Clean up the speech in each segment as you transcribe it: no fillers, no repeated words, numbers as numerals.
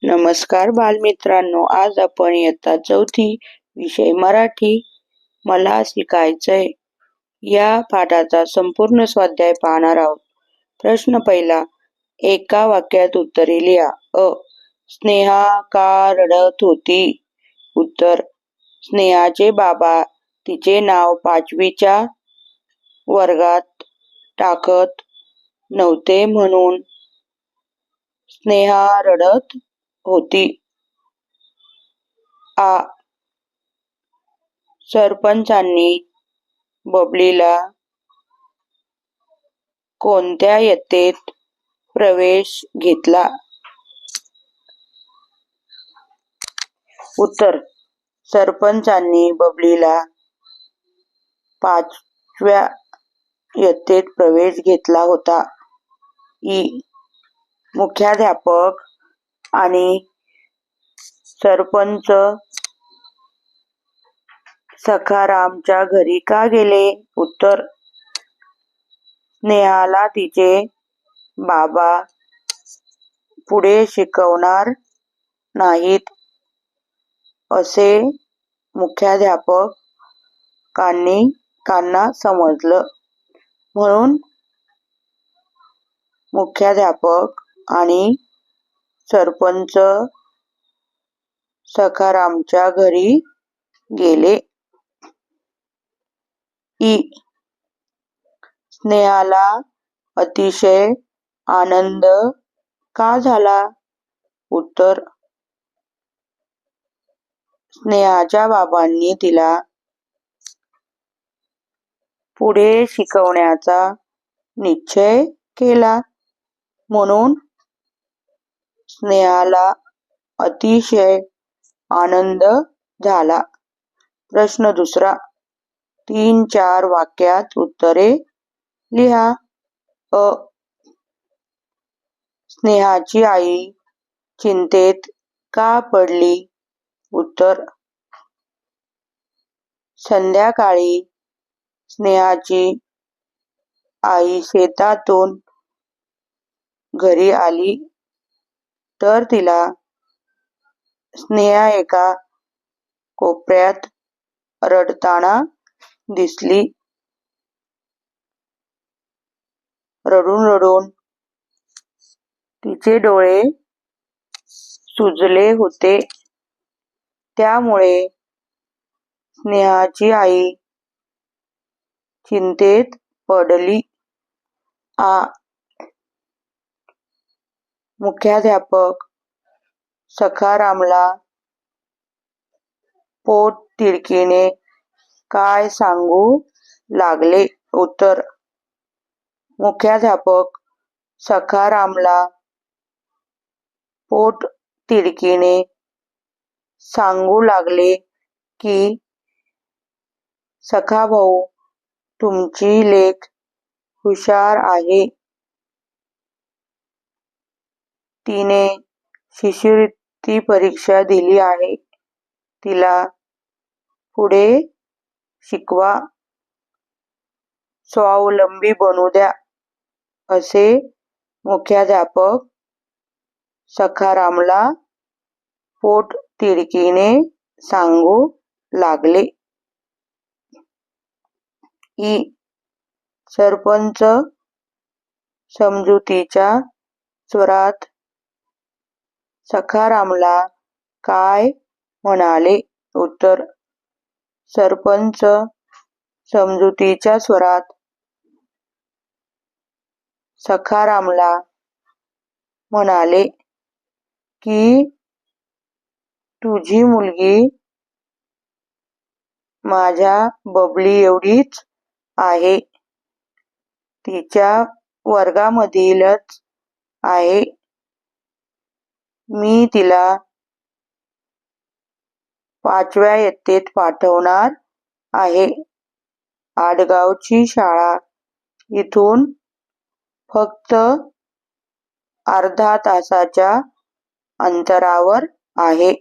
नमस्कार बालमित्रांनो, आज आपण इयत्ता चौथी विषय मराठी मला शिकायचंय या पाठाचा संपूर्ण स्वाध्याय पाहणार आहोत. प्रश्न पहिला, एका वाक्यात उत्तरे लिहा. स्नेहा का रडत होती? उत्तर, स्नेहाचे बाबा तिचे नाव 5वीच्या वर्गात टाकत नव्हते म्हणून स्नेहा रडत होती. सरपंचांनी बबलीला कोणत्या इयत्तेत प्रवेश घेतला? उत्तर, सरपंचांनी बबलीला 5व्या इयत्तेत प्रवेश घेतला होता. मुख्याध्यापक आणि सरपंच सखारामच्या घरी का गेले? उत्तर, स्नेहाला तिचे बाबा पुढे शिकवणार नाहीत असे मुख्याध्यापकांना समजलं, म्हणून मुख्याध्यापक आणि सरपंच सखारामच्या घरी गेले. स्नेहाला अतिशय आनंद का झाला? उत्तर, स्नेहाच्या बाबांनी तिला पुढे शिकवण्याचा निश्चय केला, म्हणून स्नेहाला अतिशय आनंद झाला. प्रश्न दुसरा, 3-4 वाक्यात उत्तरे लिहा. स्नेहाची आई चिंतेत का पडली? उत्तर, संध्याकाळी स्नेहाची आई शेतातून घरी आली तर तिला स्नेहा एका कोपऱ्यात रडताना दिसली. रडून रडून तिचे डोळे सुजले होते. त्यामुळे स्नेहाची आई चिंतेत पडली. मुख्याध्यापक सखारामला पोटतिडकीने काय सांगू लागले? उत्तर, मुख्याध्यापक सखारामला पोटतिडकीने सांगू लागले की सखाभाऊ, तुमची लेक हुशार आहे. तिने शिष्यवृत्ती परीक्षा दिली आहे. तिला पुढे शिकवा, स्वावलंबी बनू द्या, असे मुख्याध्यापक सखारामला पोटतिडकीने सांगू लागले. सरपंच समजुतीच्या स्वरात सखारामला काय म्हणाले? उत्तर, सरपंच समजुतीच्या स्वरात सखारामला म्हणाले की तुझी मुलगी माझ्या बबली एवढीच आहे. तिच्या वर्गामधीलच आहे. मी तिला 5व्या इयत्तेत पाठवणार आहे. आडगावची शाळा इथून फक्त अर्धा तासाच्या अंतरावर आहे.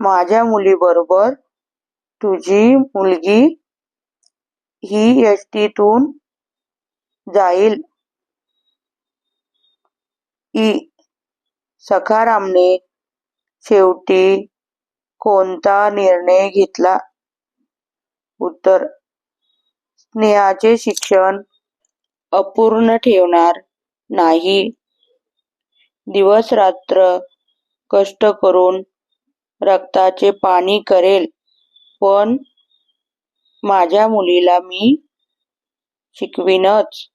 माझ्या मुलीबरोबर तुझी मुलगी ही एसटीतून जाईल. ई. सखारामने शेवटी कोणता निर्णय घेतला? उत्तर. स्नेहाचे शिक्षण अपूर्ण ठेवणार नाही. दिवस-रात्र कष्ट करून रक्ताचे पाणी करेल, पण माझ्या मुलीला मी शिकवीनच.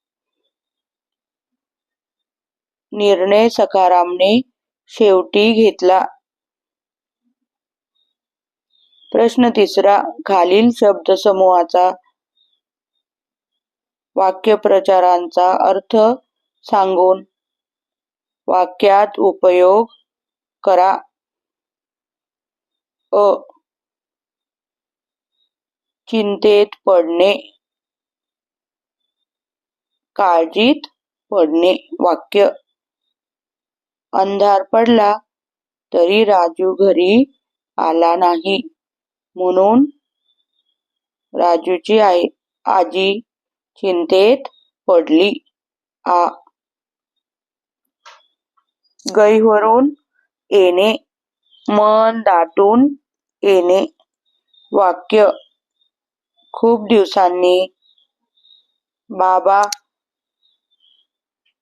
निर्णय सखारामने शेवटी घेतला. प्रश्न तिसरा. खालील शब्दसमूहाचा वाक्यप्रचारांचा अर्थ सांगून वाक्यात उपयोग करा. अ. चिंतेत पडणे, काळजीत पडणे. वाक्य. अंधार पडला तरी राजू घरी आला नाही, म्हणून राजूची आजी चिंतेत पडली. आ. गहिवरून येणे, मन दाटून येणे. वाक्य. खूप दिवसांनी बाबा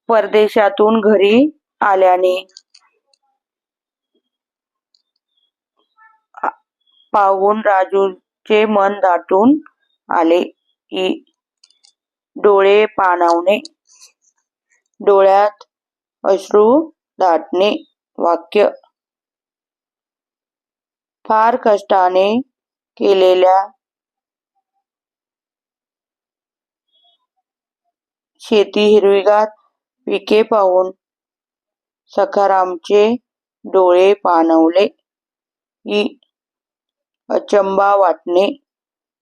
परदेशातून घरी आल्याने पाहून राजूचे मन दाटून आले. ई. डोळे पाणावणे, डोळ्यात अश्रू दाटणे. वाक्य. फार कष्टाने केलेल्या शेती हिरवीगार पिके पाहून सखारामचे डोळे पाणावले. ई. अचंबा वाटणे,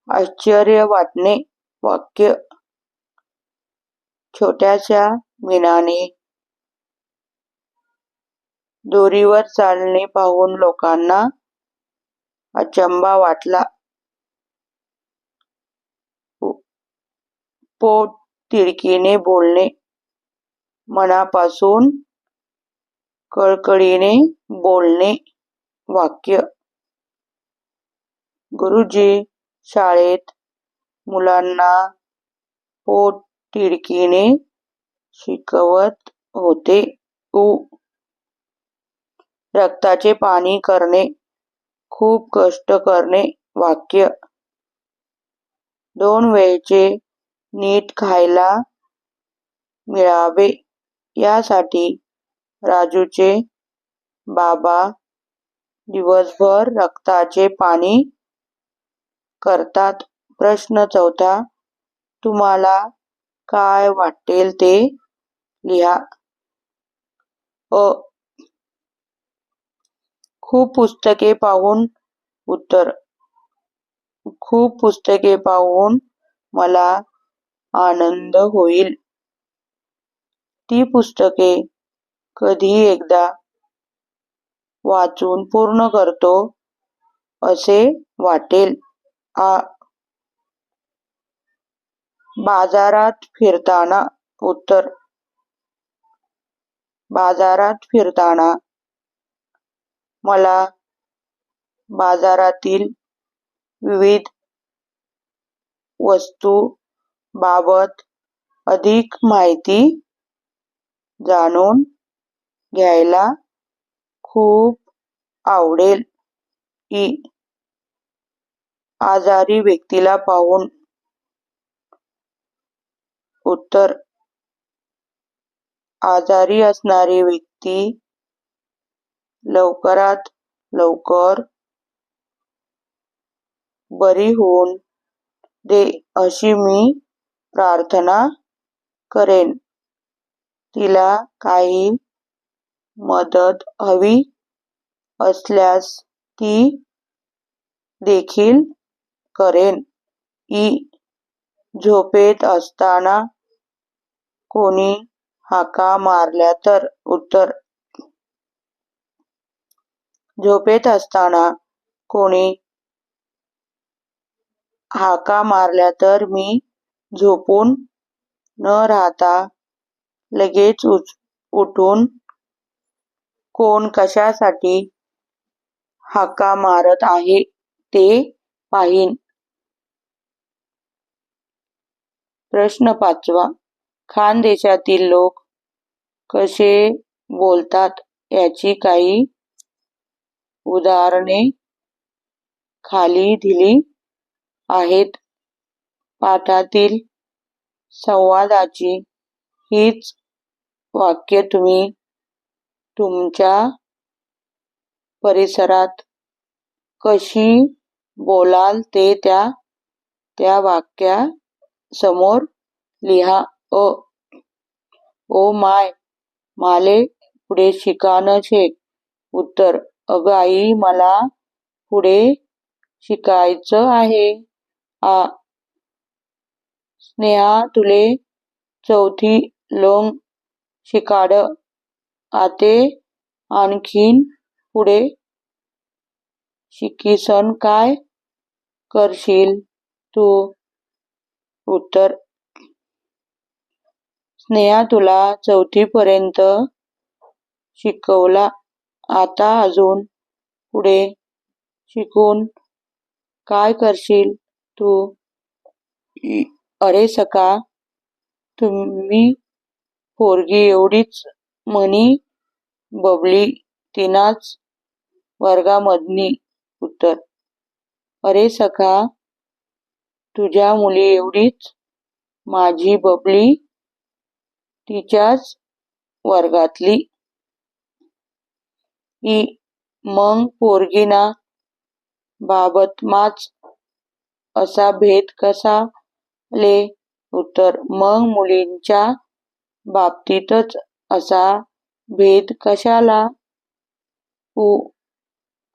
आश्चर्य वाटणे. वाक्य. छोट्याशा मीनाने दोरीवर चालणे पाहून लोकांना अचंबा वाटला. पोट तिडकीने बोलणे, मनापासून कळकळीने बोलणे. वाक्य. गुरुजी शाळेत मुलांना पोट तिडकीने शिकवत होते. उ. रक्ताचे पाणी करणे, खूप कष्ट करणे. वाक्य. 2 वेळचे नीट खायला मिळावे यासाठी राजूचे बाबा दिवसभर रक्ताचे पाणी करतात. प्रश्न चौथा. तुम्हाला काय वाटेल ते लिहा. अ. खूप पुस्तके पाहून. उत्तर. खूप पुस्तके पाहून मला आनंद होईल. ती पुस्तके कधी एकदा वाचून पूर्ण करतो असे वाटेल. आ. बाजारात फिरताना. उत्तर. बाजारात फिरताना मला बाजारातील विविध वस्तू बाबत अधिक माहिती जाणून घ्यायला खूप आवडेल. ई. आजारी व्यक्तीला पाहून. उत्तर. आजारी असणारी व्यक्ती लवकरात लवकर बरी होऊन दे अशी मी प्रार्थना करेन. तिला काही मदत हवी असल्यास ती देखील करेन. ई. झोपेत असताना कोणी हाका मारल्या तर. उत्तर. झोपेत असताना कोणी हाका मारल्या तर मी झोपून न राहता लगेच उठून कोण कशासाठी हाका मारत आहे ते पाहीन. प्रश्न 5. खानदेशातील लोक कसे बोलतात याची काही उदाहरणे खाली दिली आहेत. पाठातील संवादाची हीच वाक्य तुम्ही तुमच्या परिसरात कशी बोलाल ते त्या वाक्यासमोर लिहा. ओ माय, माले पुढे शिकान छे. उत्तर, अगं आई, मला पुढे शिकायचं आहे. स्नेहा, तुले चौथी लोंग शिकाड. आते आणखीन पुढे शिकीसन काय करशील तू? उत्तर, स्नेहा तुला चौथीपर्यंत शिकवला. आता अजून पुढे शिकून काय करशील तू? अरे सखा, तुम्ही पोरगी एवढीच म्हणी बबली तिनाच वर्गामधनी. उत्तर, अरे सखा, तुझ्या मुली एवढीच माझी बबली तिच्याच वर्गातली. मग पोरगीना बाबतमाच असा भेद कसा ले? उत्तर, मग मुलींच्या बाबतीतच असा भेद कशाला?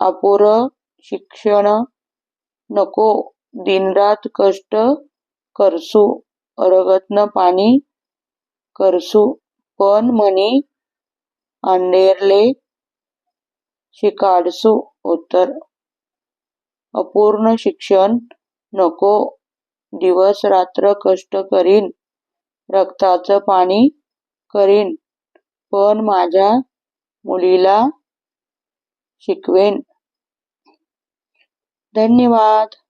अपुरं शिक्षण नको, दिनरात कष्ट करसू, अरगतनं पाणी करसू, पण म्हणी अंडेरले शिकाडसू. उत्तर, अपूर्ण शिक्षण नको, दिवस रात्र कष्ट करीन, रक्ताचं पाणी करीन, पण माझ्या मुलीला शिकवेन. धन्यवाद.